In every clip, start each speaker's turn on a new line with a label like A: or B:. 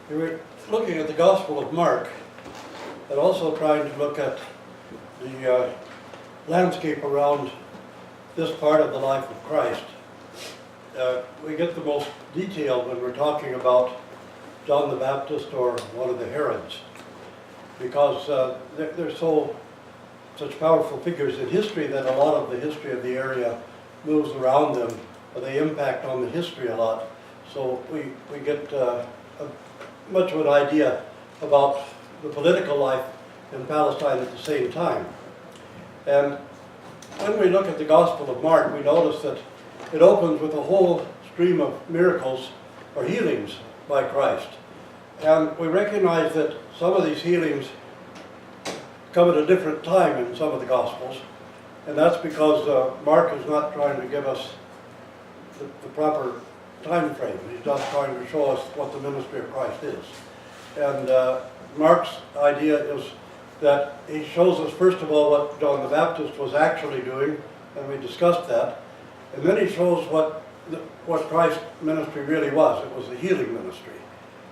A: We were looking at the Gospel of Mark and also trying to look at the landscape around this part of the life of Christ. We get the most detail when we're talking about John the Baptist or one of the Herods, because they're such powerful figures in history that a lot of the history of the area moves around them. They impact on the history a lot. So we get much of an idea about the political life in Palestine at the same time. And when we look at the Gospel of Mark, we notice that it opens with a whole stream of miracles or healings by Christ. And we recognize that some of these healings come at a different time in some of the Gospels. And that's because Mark is not trying to give us the proper time frame. He's just trying to show us what the ministry of Christ is. And Mark's idea is that he shows us, first of all, what John the Baptist was actually doing, and we discussed that. And then he shows what Christ's ministry really was. It was a healing ministry.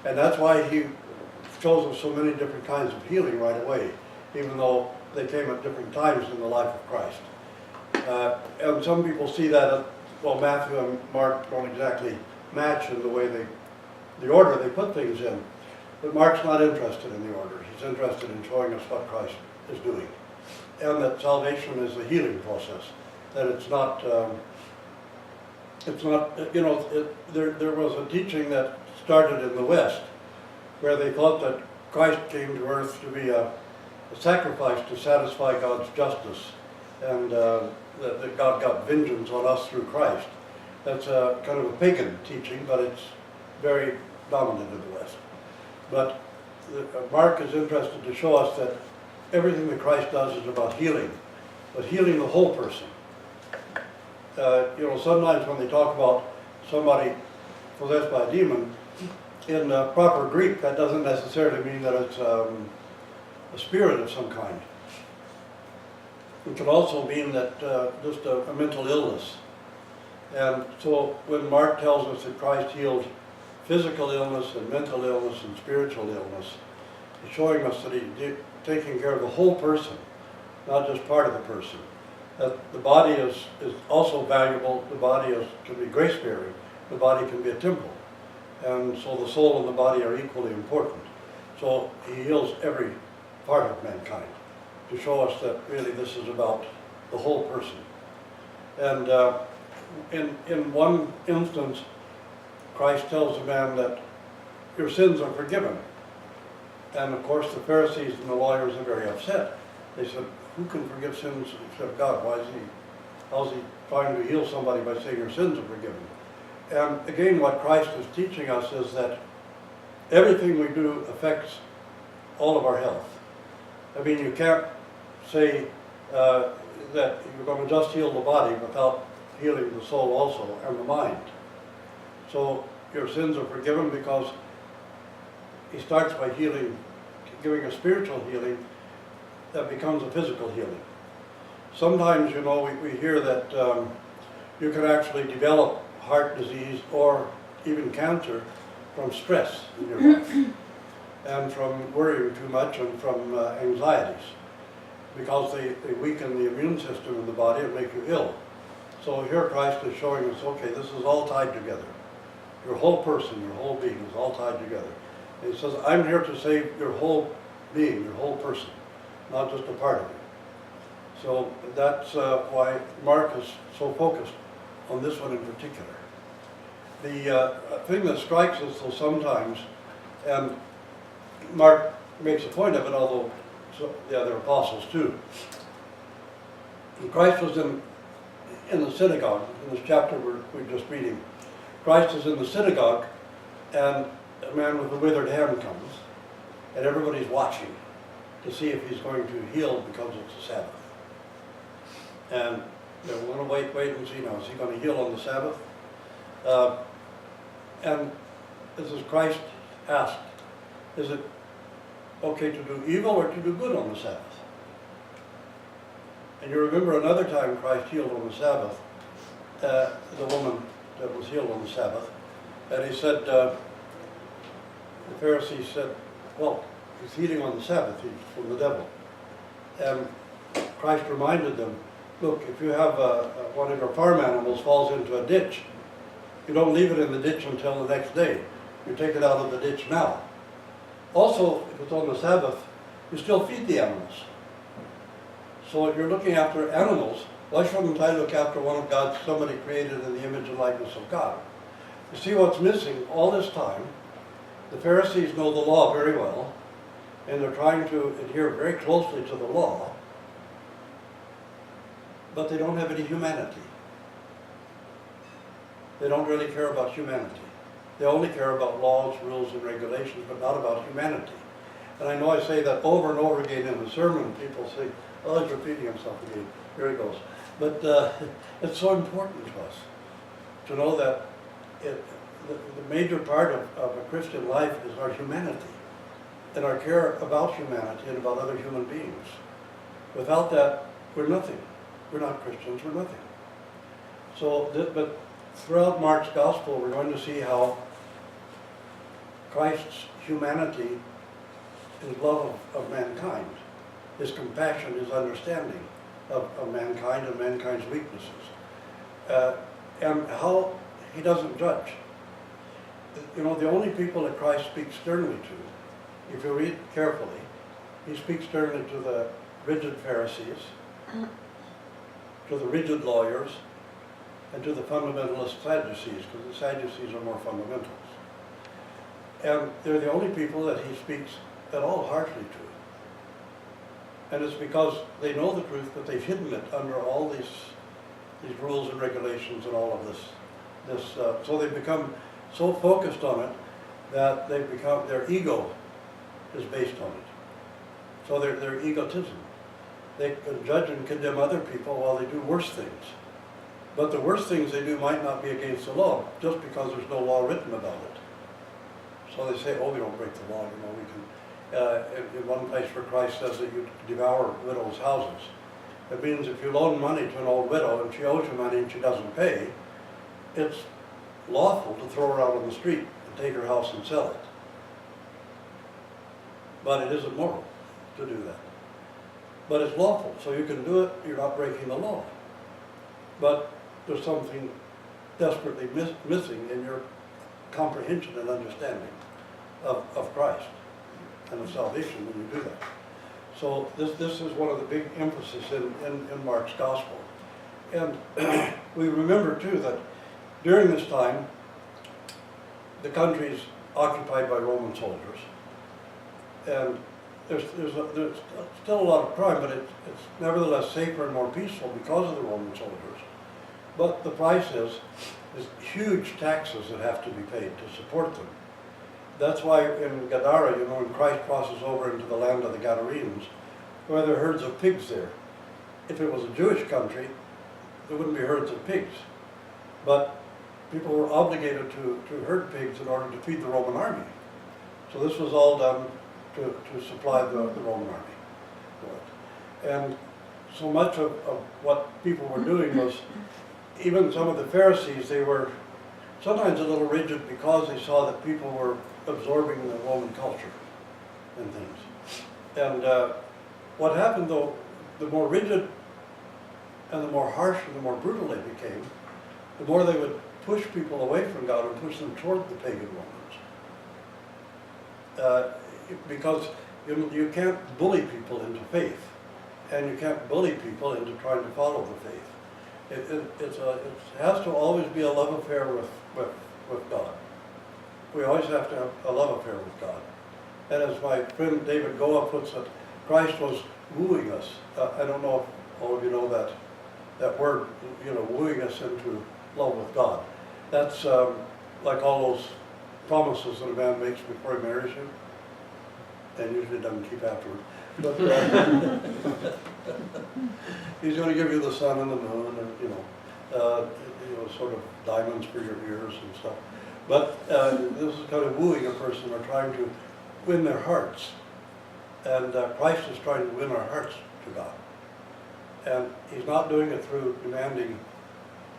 A: And that's why he shows us so many different kinds of healing right away, even though they came at different times in the life of Christ. And some people see that, well, Matthew and Mark don't exactly match in the way the order they put things in. But Mark's not interested in the order. He's interested in showing us what Christ is doing. And that salvation is a healing process. That it's not, there was a teaching that started in the West where they thought that Christ came to earth to be a sacrifice to satisfy God's justice, and that God got vengeance on us through Christ. That's a kind of a pagan teaching, but it's very dominant in the West. But Mark is interested to show us that everything that Christ does is about healing, but healing the whole person. Sometimes when they talk about somebody possessed by a demon, in proper Greek, that doesn't necessarily mean that it's a spirit of some kind. It can also mean that just a mental illness. And so when Mark tells us that Christ healed physical illness and mental illness and spiritual illness, he's showing us that he's taking care of the whole person, not just part of the person. That the body is also valuable. The body can be grace-bearing. The body can be a temple. And so the soul and the body are equally important. So he heals every part of mankind to show us that really this is about the whole person. And in one instance, Christ tells a man that your sins are forgiven. And of course the Pharisees and the lawyers are very upset. They said, who can forgive sins except God? How's he trying to heal somebody by saying your sins are forgiven? And again, what Christ is teaching us is that everything we do affects all of our health. I mean, you can't say that you're going to just heal the body without healing the soul also and the mind. So your sins are forgiven because he starts by healing, giving a spiritual healing that becomes a physical healing. Sometimes, we hear that you can actually develop heart disease or even cancer from stress in your life and from worrying too much and from anxieties, because they weaken the immune system in the body and make you ill. So here Christ is showing us, okay, this is all tied together. Your whole person, your whole being is all tied together. And he says, I'm here to save your whole being, your whole person, not just a part of you. So that's why Mark is so focused on this one in particular. The thing that strikes us though sometimes, and Mark makes a point of it, although the other apostles too. And Christ was in the synagogue, in this chapter we're just reading. Christ is in the synagogue, and a man with a withered hand comes, and everybody's watching to see if he's going to heal because it's a Sabbath. And they're going to wait and see now. Is he going to heal on the Sabbath? And this is Christ asked, is it okay to do evil or to do good on the Sabbath? And you remember another time Christ healed on the Sabbath, the woman that was healed on the Sabbath, and he said, the Pharisees said, well, he's healing on the Sabbath, he's from the devil. And Christ reminded them, look, if you have one of your farm animals falls into a ditch, you don't leave it in the ditch until the next day. You take it out of the ditch now. Also, if it's on the Sabbath, you still feed the animals. So if you're looking after animals, why shouldn't I look after one of God's, somebody created in the image and likeness of God? You see what's missing all this time? The Pharisees know the law very well, and they're trying to adhere very closely to the law, but they don't have any humanity. They don't really care about humanity. They only care about laws, rules, and regulations, but not about humanity. And I know I say that over and over again in the sermon. People say, oh, he's repeating himself again. Here he goes. But it's so important to us to know that the major part of a Christian life is our humanity and our care about humanity and about other human beings. Without that, we're nothing. We're not Christians, we're nothing. So, but throughout Mark's gospel, we're going to see how Christ's humanity, his love of mankind, his compassion, his understanding of mankind and mankind's weaknesses, and how he doesn't judge. You know, the only people that Christ speaks sternly to, if you read carefully, he speaks sternly to the rigid Pharisees, to the rigid lawyers, and to the fundamentalist Sadducees, because the Sadducees are more fundamentals. And they're the only people that he speaks at all harshly to. And it's because they know the truth, but they've hidden it under all these rules and regulations and all of this. So they've become so focused on it that their ego is based on it. So their egotism. They can judge and condemn other people while they do worse things. But the worst things they do might not be against the law, just because there's no law written about it. So they say, oh, we don't break the law, you know, we can, in one place where Christ says that you devour widows' houses. It means if you loan money to an old widow and she owes you money and she doesn't pay, it's lawful to throw her out on the street and take her house and sell it. But it isn't moral to do that. But it's lawful, so you can do it, you're not breaking the law. But there's something desperately missing in your comprehension and understanding of Christ and of salvation when you do that. So this is one of the big emphasis in Mark's gospel. And we remember too that during this time, the country's occupied by Roman soldiers. And there's still a lot of crime, but it's nevertheless safer and more peaceful because of the Roman soldiers. But the price is huge taxes that have to be paid to support them. That's why in Gadara, you know, when Christ crosses over into the land of the Gadarenes, where there are herds of pigs there. If it was a Jewish country, there wouldn't be herds of pigs. But people were obligated to herd pigs in order to feed the Roman army. So this was all done to supply the Roman army. And so much of what people were doing was, even some of the Pharisees, they were sometimes a little rigid because they saw that people were absorbing the Roman culture and things. And what happened though, the more rigid and the more harsh and the more brutal they became, the more they would push people away from God and push them toward the pagan Romans. Because you can't bully people into faith, and you can't bully people into trying to follow the faith. It has to always be a love affair with God. We always have to have a love affair with God. And as my friend David Goa puts it, Christ was wooing us. I don't know if all of you know that word, you know, wooing us into love with God. That's like all those promises that a man makes before he marries you, and usually doesn't keep afterward. But he's going to give you the sun and the moon, and you know, sort of diamonds for your ears and stuff. But this is kind of wooing a person or trying to win their hearts, and Christ is trying to win our hearts to God. And he's not doing it through demanding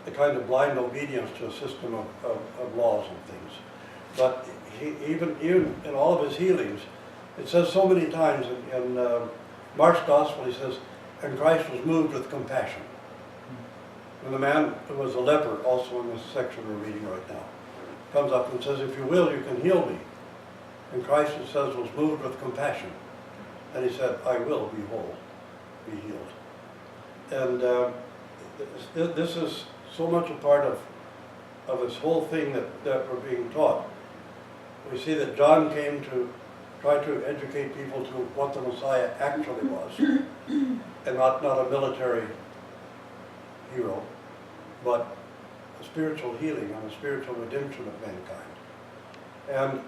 A: the kind of blind obedience to a system of laws and things. But even in all of his healings, it says so many times in Mark's Gospel, he says, and Christ was moved with compassion. And the man who was a leper, also in this section we're reading right now, comes up and says, if you will, you can heal me. And Christ, it says, was moved with compassion. And he said, I will be whole, be healed. And this is so much a part of this whole thing that we're being taught. We see that John came to try to educate people to what the Messiah actually was, and not a military hero, but a spiritual healing and a spiritual redemption of mankind. And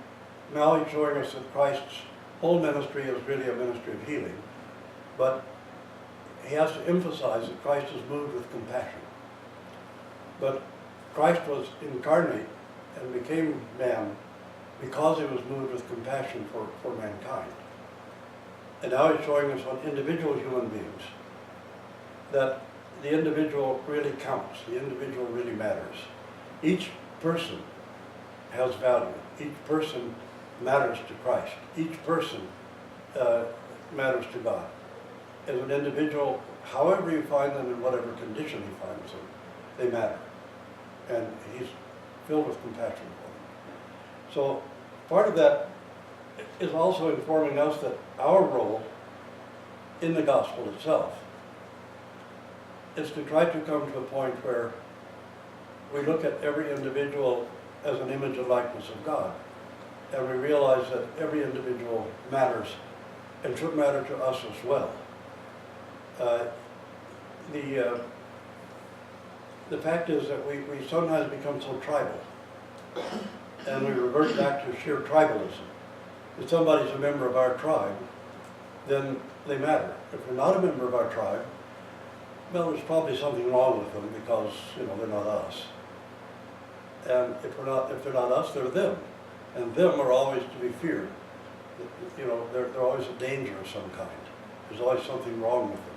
A: now he's showing us that Christ's whole ministry is really a ministry of healing, but he has to emphasize that Christ is moved with compassion. But Christ was incarnate and became man because he was moved with compassion for mankind. And now he's showing us on individual human beings that the individual really counts, the individual really matters. Each person has value. Each person matters to Christ. Each person matters to God. As an individual, however you find them, in whatever condition he finds them, they matter. And he's filled with compassion for them. So part of that is also informing us that our role in the gospel itself is to try to come to a point where we look at every individual as an image and likeness of God. And we realize that every individual matters and should matter to us as well. The fact is that we sometimes become so tribal, and we revert back to sheer tribalism. If somebody's a member of our tribe, then they matter. If they're not a member of our tribe, well, there's probably something wrong with them because, they're not us. And if they're not us, they're them. And them are always to be feared. They're always a danger of some kind. There's always something wrong with them.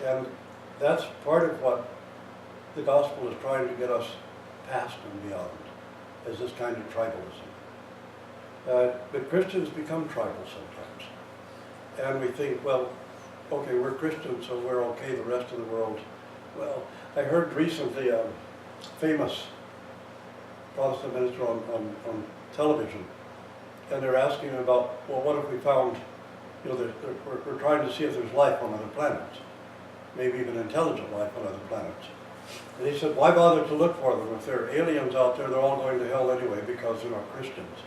A: And that's part of what the gospel is trying to get us past and beyond, is this kind of tribalism. But Christians become tribal sometimes. And we think, well, okay, we're Christians, so we're okay, the rest of the world. Well, I heard recently a famous Protestant minister on television, and they're asking about, well, what if we found, we're trying to see if there's life on other planets, maybe even intelligent life on other planets. And he said, why bother to look for them? If there are aliens out there, they're all going to hell anyway because they're not Christians.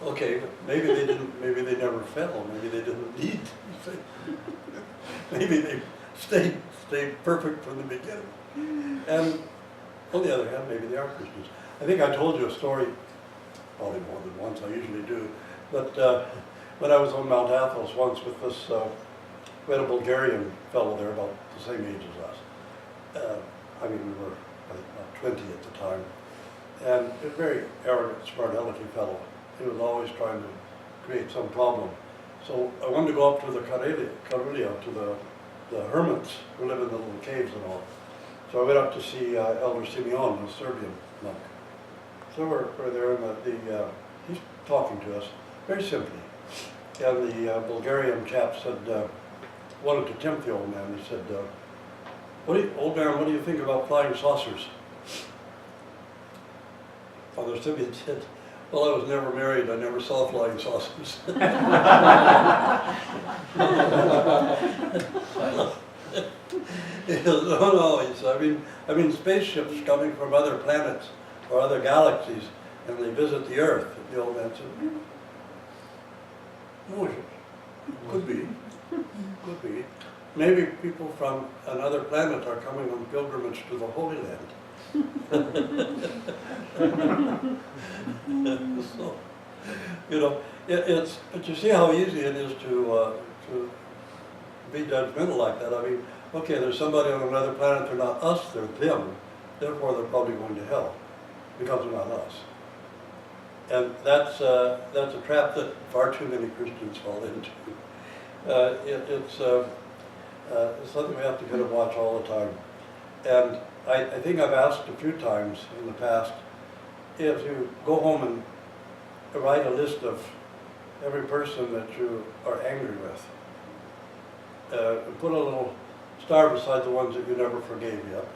A: Okay, but maybe they never fell, maybe they didn't need to. Maybe they stayed perfect from the beginning. And on the other hand, maybe they are Christians. I think I told you a story, probably more than once, I usually do, but when I was on Mount Athos once with this, we had a Bulgarian fellow there about the same age as us. We were about 20 at the time. And a very arrogant, smart-alecky fellow. He was always trying to create some problem. So I wanted to go up to the Karulia, to the hermits who live in the little caves and all. So I went up to see Elder Simeon, the Serbian monk. So we're there, and he's talking to us very simply. And the Bulgarian chap said, wanted to tempt the old man. He said, old man, what do you think about flying saucers? Father Simeon said, well, I was never married. I never saw flying saucers. He says, no, he said, I mean spaceships coming from other planets or other galaxies, and they visit the Earth. And the old man said, no, could be. Could be. Maybe people from another planet are coming on pilgrimage to the Holy Land. So, but you see how easy it is to be judgmental like that. Okay, there's somebody on another planet, they're not us, they're them. Therefore, they're probably going to hell because they're not us. And that's a trap that far too many Christians fall into. It's something we have to kind of watch all the time. And I think I've asked a few times in the past, if you go home and write a list of every person that you are angry with, and put a little star beside the ones that you never forgave yet,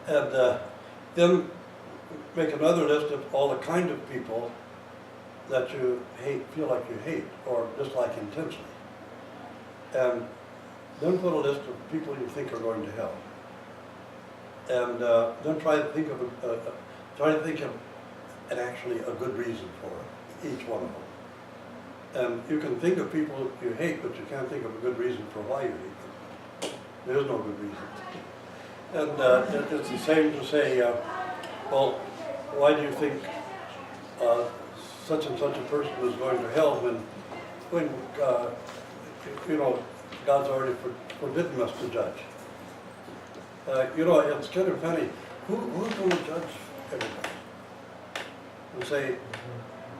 A: and then make another list of all the kind of people that you hate, feel like you hate, or dislike intensely. And then put a list of people you think are going to hell. And then try to think of an actually a good reason for each one of them. And you can think of people you hate, but you can't think of a good reason for why you hate them. There is no good reason. And it's the same to say, well, why do you think such and such a person is going to hell when you know, God's already forbidden us to judge? You know, it's kind of funny. Who's going to judge everybody? And say,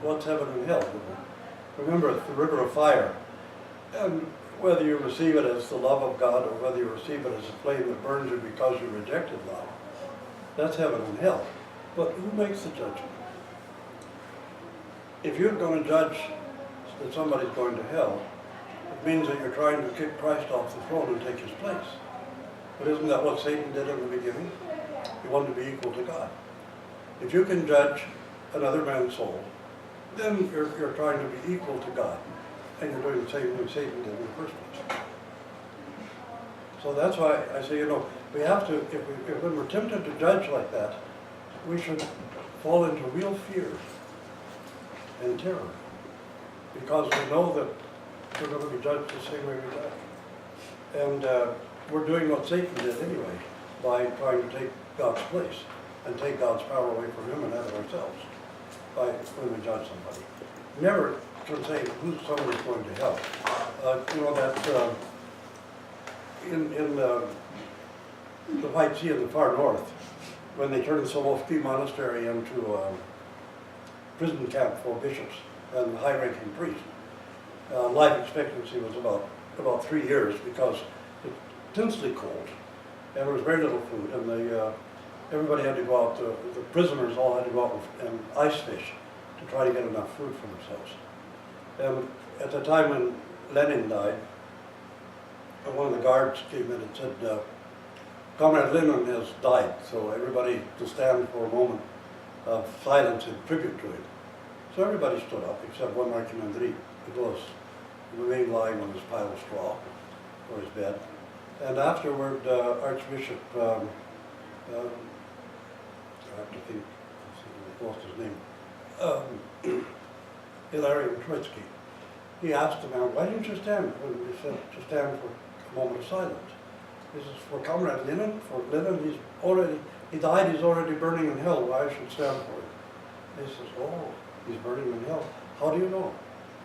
A: what's heaven and hell? Remember, it's the river of fire. And whether you receive it as the love of God or whether you receive it as a flame that burns you because you rejected love, that's heaven and hell. But who makes the judgment? If you're going to judge that somebody's going to hell, it means that you're trying to kick Christ off the throne and take his place. But isn't that what Satan did in the beginning? He wanted to be equal to God. If you can judge another man's soul, then you're trying to be equal to God. And you're doing the same thing Satan did in the first place. So that's why I say, you know, we have to, when we're tempted to judge like that, we should fall into real fear and terror. Because we know that we're going to be judged the same way we judge. And we're doing what Satan did anyway, by trying to take God's place and take God's power away from him and out of ourselves by when we judge somebody. Never can say who's somebody's going to hell. You know that in the White Sea in the far north, when they turned the Solovki Monastery into a prison camp for bishops and high-ranking priests, life expectancy was about 3 years because it's intensely cold and there was very little food, and everybody had to go out. The prisoners all had to go out and ice fish to try to get enough food for themselves. And at the time when Lenin died, one of the guards came in and said, Comrade Lenin has died, so everybody to stand for a moment of silence in tribute to him. So everybody stood up except one Nr.3. It was remained lying on his pile of straw or his bed. And afterward, Archbishop, I have to think, I lost his name, Hilarion Troitsky. He asked the man, why didn't you stand? When he said to stand for a moment of silence. This is for Comrade Lenin. For Lenin, he died, he's already burning in hell. Why should stand for him? He says, oh, he's burning in hell. How do you know?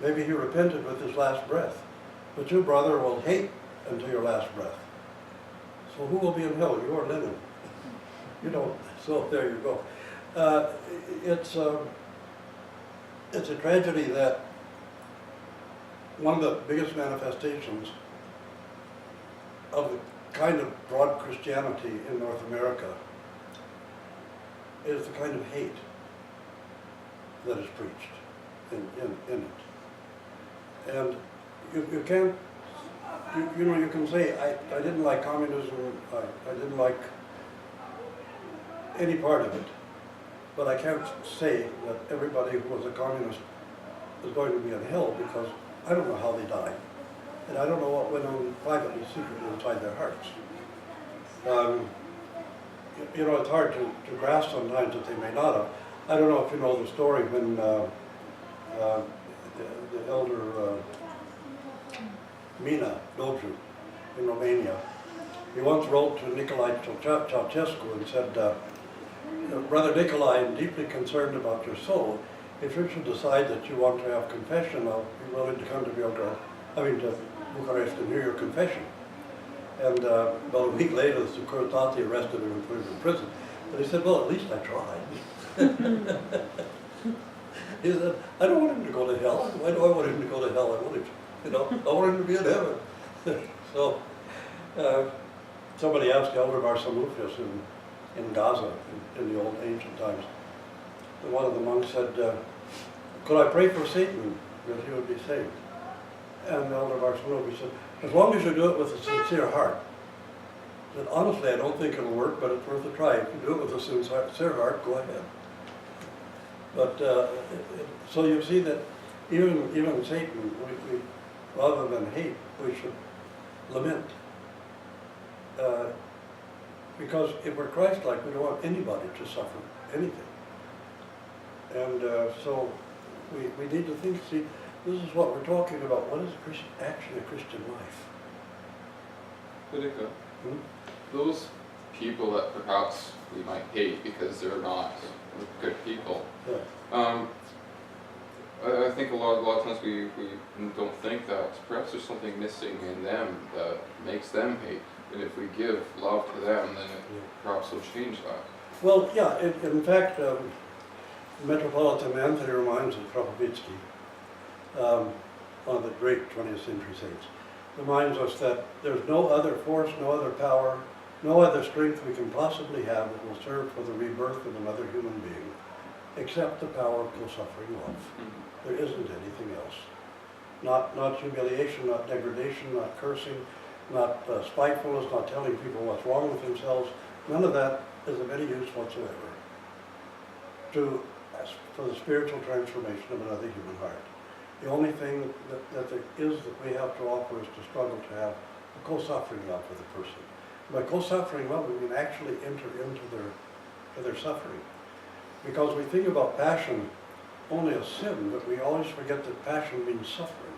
A: Maybe he repented with his last breath. But you, brother, will hate until your last breath. So who will be in hell, you or Lenin? You know, so there you go. It's a tragedy that one of the biggest manifestations of the kind of broad Christianity in North America is the kind of hate that is preached in it. And you can't, you know, you can say, I didn't like communism, I didn't like any part of it, but I can't say that everybody who was a communist is going to be in hell, because I don't know how they died. And I don't know what went on privately, secretly inside their hearts. You know, it's hard to grasp sometimes that they may not have. I don't know if you know the story when the elder Mina Dobru in Romania, he once wrote to Nicolae Ceausescu and said, Brother Nicolae, I'm deeply concerned about your soul. If you should decide that you want to have confession, I'll be willing to come to to Bucharest and hear your confession. And about a week later, the Securitate arrested him and put him in prison. But he said, well, at least I tried. He said, I don't want him to go to hell. Why do I want him to go to hell? I want him to, I want him to be in heaven. So, somebody asked Elder Barsalufius in Gaza in the old ancient times, and one of the monks said, could I pray for Satan that he would be saved? And Elder Barsalufius said, as long as you do it with a sincere heart. He said, honestly, I don't think it'll work, but it's worth a try. If you do it with a sincere heart, go ahead. But so you see that even Satan, we rather than hate, we should lament. Because if we're Christ-like, we don't want anybody to suffer anything. And so we need to think, see, this is what we're talking about. What is actually a Christian life?
B: Those people that perhaps we might hate because they're not good people,
A: Yeah.
B: I think a lot of times we don't think that perhaps there's something missing in them that makes them hate. And if we give love to them, then perhaps will change that.
A: Well, yeah, in fact, Metropolitan Anthony reminds us, Propovitsky, one of the great 20th century saints, reminds us that there's no other force, no other power, no other strength we can possibly have that will serve for the rebirth of another human being, except the power of co-suffering love. There isn't anything else. Not humiliation, not degradation, not cursing, not spitefulness, not telling people what's wrong with themselves. None of that is of any use whatsoever for the spiritual transformation of another human heart. The only thing that there is that we have to offer is to struggle to have a co-suffering love for the person. By co-suffering love, we can actually enter into their suffering. Because we think about passion only as sin, but we always forget that passion means suffering.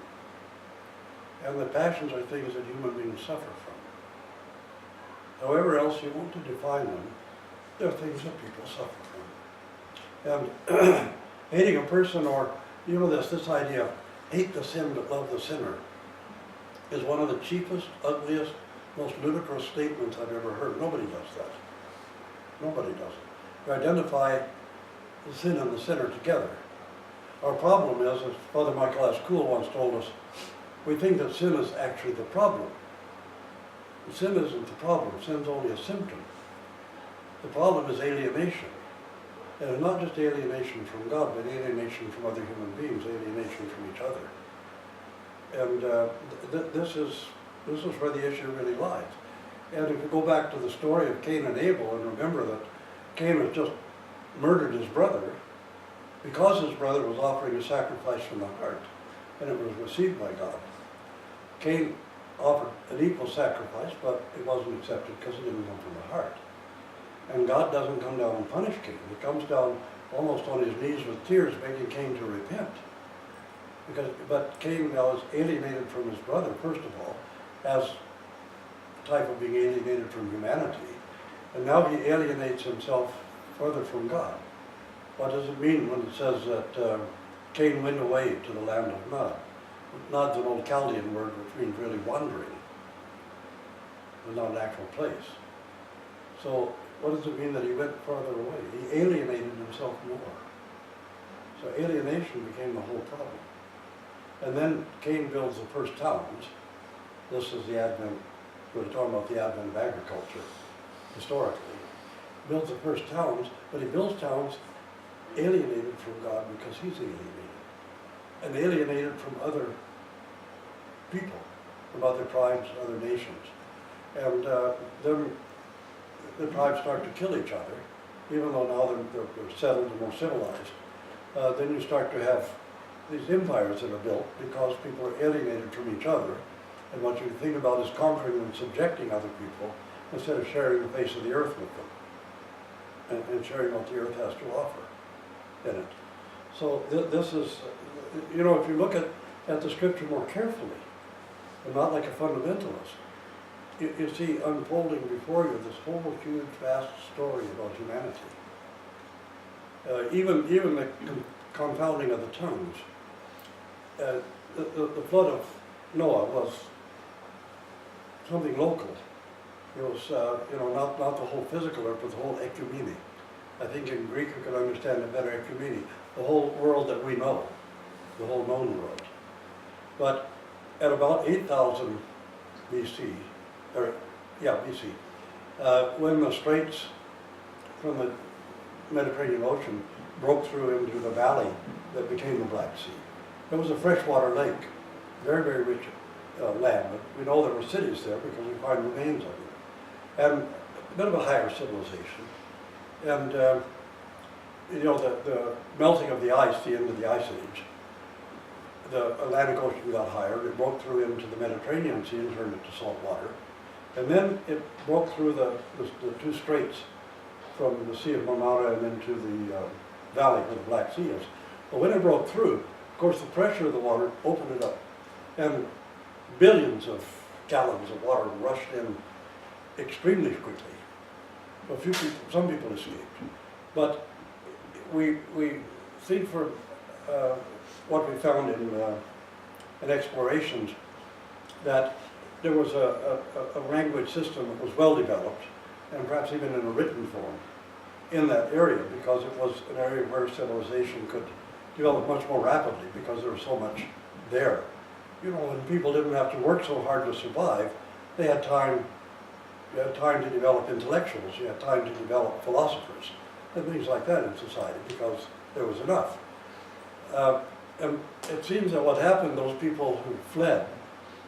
A: And the passions are things that human beings suffer from. However else you want to define them, they're things that people suffer from. And hating a person, or this idea, hate the sin but love the sinner, is one of the cheapest, ugliest, most ludicrous statements I've ever heard. Nobody does that. Nobody does it. You identify the sin and the sinner together. Our problem is, as Father Michael S. Cool once told us, we think that sin is actually the problem. Sin isn't the problem. Sin's only a symptom. The problem is alienation. And not just alienation from God, but alienation from other human beings, alienation from each other. And this is where the issue really lies. And if you go back to the story of Cain and Abel, and remember that Cain has just murdered his brother because his brother was offering a sacrifice from the heart, and it was received by God. Cain offered an equal sacrifice, but it wasn't accepted because it didn't come from the heart. And God doesn't come down and punish Cain. He comes down almost on his knees with tears, begging Cain to repent. But Cain now is alienated from his brother, first of all, as a type of being alienated from humanity. And now he alienates himself further from God. What does it mean when it says that Cain went away to the land of Nod? Nod's an old Chaldean word which means really wandering, but not an actual place. So what does it mean that he went farther away? He alienated himself more. So alienation became the whole problem. And then Cain builds the first towns. This is the advent, we're talking about the advent of agriculture, historically. Builds the first towns, but he builds towns alienated from God because he's alienated. And alienated from other people, from other tribes, other nations. And then the tribes start to kill each other, even though now they're settled and more civilized. Then you start to have these empires that are built because people are alienated from each other. And what you think about is conquering and subjecting other people instead of sharing the face of the earth with them and sharing what the earth has to offer in it. So this is, if you look at the scripture more carefully, and not like a fundamentalist, you see unfolding before you this whole huge, vast story about humanity. Even the confounding of the tongues. The flood of Noah was something local. It was, not the whole physical earth, but the whole ecumene. I think in Greek you can understand it better, ecumene, the whole world that we know, the whole known world. But at about 8,000 BC, BC, When the straits from the Mediterranean Ocean broke through into the valley that became the Black Sea, it was a freshwater lake, very, very rich land. But we know there were cities there because we find remains of them. And a bit of a higher civilization. And you know, the melting of the ice, the end of the Ice Age, the Atlantic Ocean got higher, it broke through into the Mediterranean Sea and turned it to salt water. And then it broke through the two straits from the Sea of Marmara and into the valley where the Black Sea is. But when it broke through, of course the pressure of the water opened it up. And billions of gallons of water rushed in extremely quickly. A few people, some people escaped. But we think for what we found in explorations, that there was a language system that was well developed, and perhaps even in a written form, in that area, because it was an area where civilization could develop much more rapidly because there was so much there. You know, and people didn't have to work so hard to survive. They had time. You had time to develop intellectuals. You had time to develop philosophers and things like that in society because there was enough. And it seems that what happened, those people who fled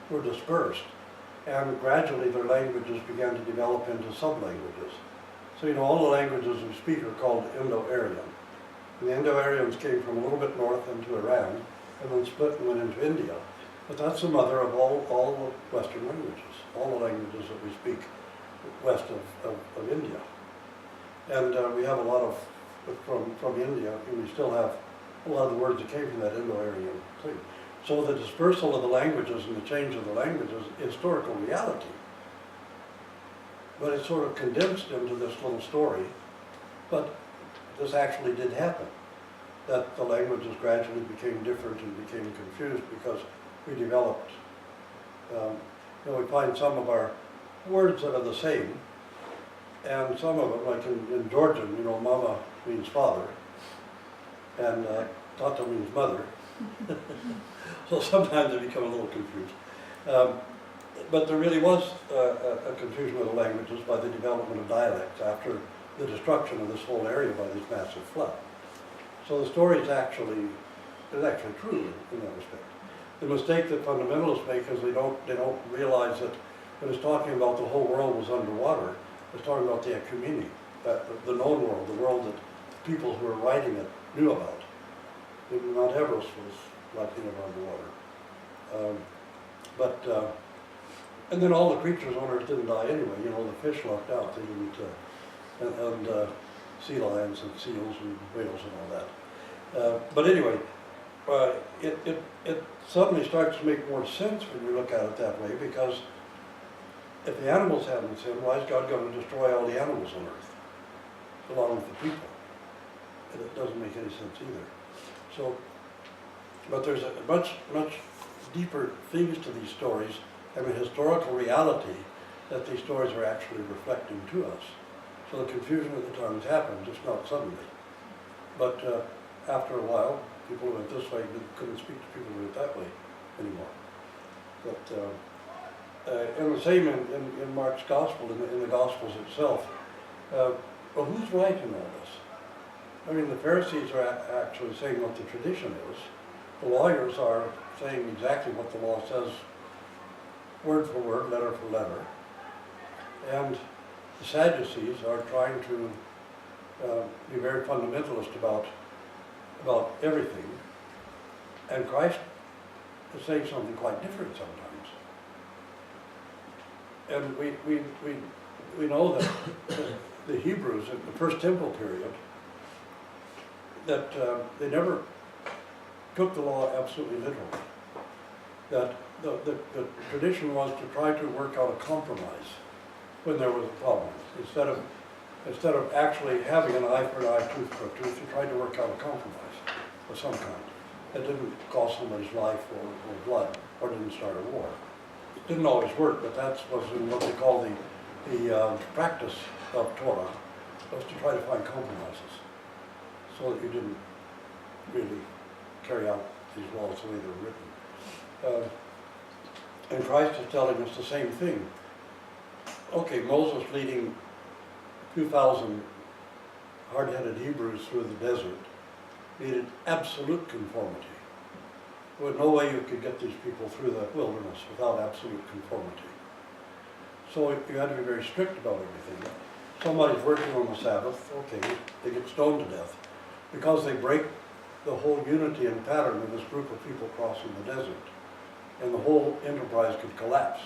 A: were dispersed, and gradually their languages began to develop into sub-languages. So, you know, all the languages we speak are called Indo-Aryan. And the Indo-Aryans came from a little bit north into Iran, and then split and went into India. But that's the mother of all the Western languages, all the languages that we speak west of India. And we have a lot of, from India, and we still have a lot of the words that came from that Indo-Aryan thing. So the dispersal of the languages and the change of the languages is historical reality. But it's sort of condensed into this little story. But this actually did happen, that the languages gradually became different and became confused because we developed, you know, we find some of our words that are the same, and some of them, like in Georgian, you know, mama means father, and tata means mother. So sometimes they become a little confused. But there really was a confusion of the languages by the development of dialects after the destruction of this whole area by this massive flood. So the story is actually true in that respect. The mistake that fundamentalists make is they don't realize that when it's talking about the whole world was underwater, it's talking about the ecumene, the known world, the world that people who were writing it knew about. Mount Everest was likely never underwater. And then all the creatures on Earth didn't die anyway. You know, the fish lucked out. They didn't, and sea lions and seals and whales and all that. But anyway, it suddenly starts to make more sense when you look at it that way, because if the animals haven't sinned, why is God going to destroy all the animals on Earth, along with the people? It doesn't make any sense either. So, but there's a much deeper things to these stories, and a historical reality that these stories are actually reflecting to us. So the confusion of the tongues happened, just not suddenly. But after a while, people who went this way couldn't speak to people who went that way anymore. But and the same in Mark's Gospel, in the Gospels itself. Well, who's right in all this? I mean, the Pharisees are actually saying what the tradition is. The lawyers are saying exactly what the law says, word for word, letter for letter. And the Sadducees are trying to be very fundamentalist about everything. And Christ is saying something quite different sometimes. And we know that the Hebrews in the First Temple period, that they never took the law absolutely literally. That the tradition was to try to work out a compromise when there was a problem. Instead of actually having an eye for an eye, tooth for a tooth, you tried to work out a compromise of some kind that didn't cost somebody's life or blood, or didn't start a war. It didn't always work, but that was in what they call the practice of Torah, was to try to find compromises, so that you didn't really carry out these laws the way they were written. And Christ is telling us the same thing. Okay, Moses leading few thousand hard-headed Hebrews through the desert needed absolute conformity. There was no way you could get these people through that wilderness without absolute conformity. So you had to be very strict about everything. Somebody's working on the Sabbath, okay, they get stoned to death because they break the whole unity and pattern of this group of people crossing the desert. And the whole enterprise could collapse.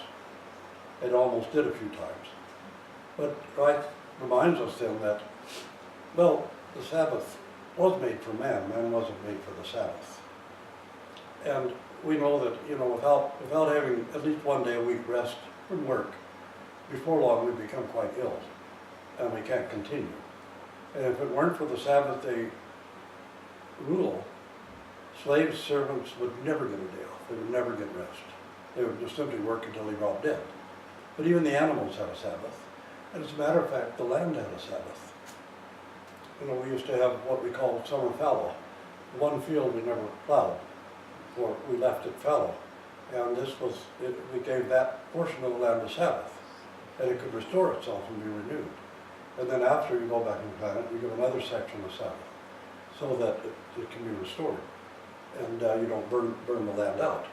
A: It almost did a few times. But Christ reminds us then that, well, the Sabbath was made for man. Man wasn't made for the Sabbath. And we know that, without having at least one day a week rest from work, before long we become quite ill and we can't continue. And if it weren't for the Sabbath day rule, slaves, servants would never get a day off. They would never get rest. They would just simply work until they dropped dead. But even the animals had a Sabbath. And as a matter of fact, the land had a Sabbath. We used to have what we called summer fallow. One field we never plowed, or we left it fallow. And we gave that portion of the land a Sabbath. And it could restore itself and be renewed. And then after you go back and plant it, you give another section a Sabbath, so that it can be restored. And you don't burn the land out.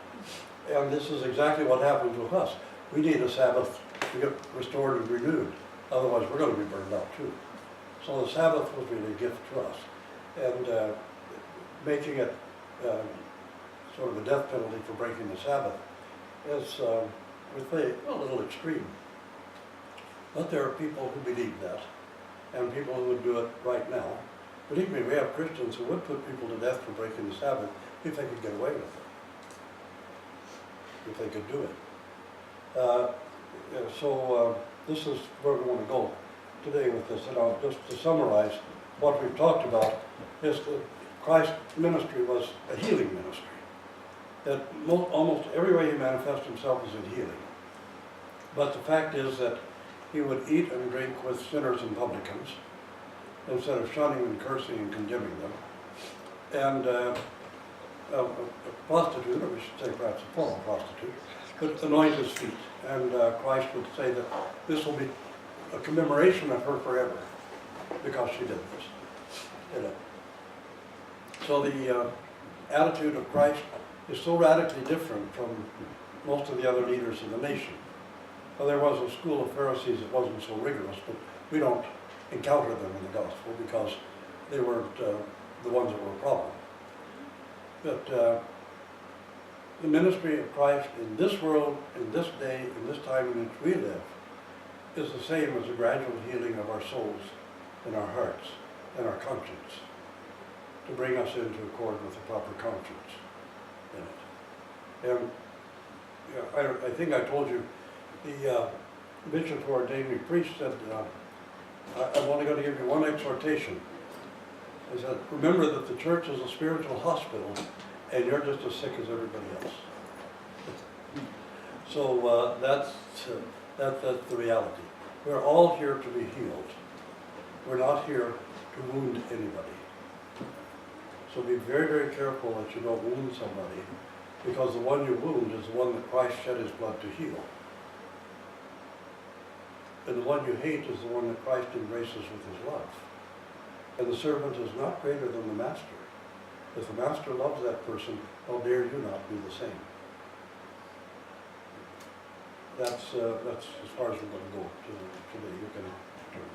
A: And this is exactly what happens with us. We need a Sabbath to get restored and renewed. Otherwise, we're going to be burned out too. So the Sabbath was really a gift to us. And making it sort of a death penalty for breaking the Sabbath is, we say, a little extreme. But there are people who believe that, and people who would do it right now. Believe me, we have Christians who would put people to death for breaking the Sabbath if they could get away with it, if they could do it. This is where we want to go today with this. And just to summarize what we've talked about, is that Christ's ministry was a healing ministry. That almost every way he manifested himself is in healing. But the fact is that he would eat and drink with sinners and publicans, instead of shunning and cursing and condemning them. And a prostitute, or we should say perhaps a former prostitute, could anoint his feet. And Christ would say that this will be a commemoration of her forever, because she did this. So the attitude of Christ is so radically different from most of the other leaders of the nation. Well, there was a school of Pharisees that wasn't so rigorous, but we don't encounter them in the gospel because they weren't the ones that were a problem. But the ministry of Christ in this world, in this day, in this time in which we live, is the same as a gradual healing of our souls and our hearts and our conscience, to bring us into accord with the proper conscience in it. And I think I told you, the bishop who ordained me priest said, I'm only going to give you one exhortation. He said, remember that the church is a spiritual hospital, and you're just as sick as everybody else. So that's the reality. We're all here to be healed. We're not here to wound anybody. So be very, very careful that you don't wound somebody, because the one you wound is the one that Christ shed his blood to heal. And the one you hate is the one that Christ embraces with his love. And the servant is not greater than the master. If the master loves that person, how dare you not do the same? That's as far as we're going to go today. You can turn.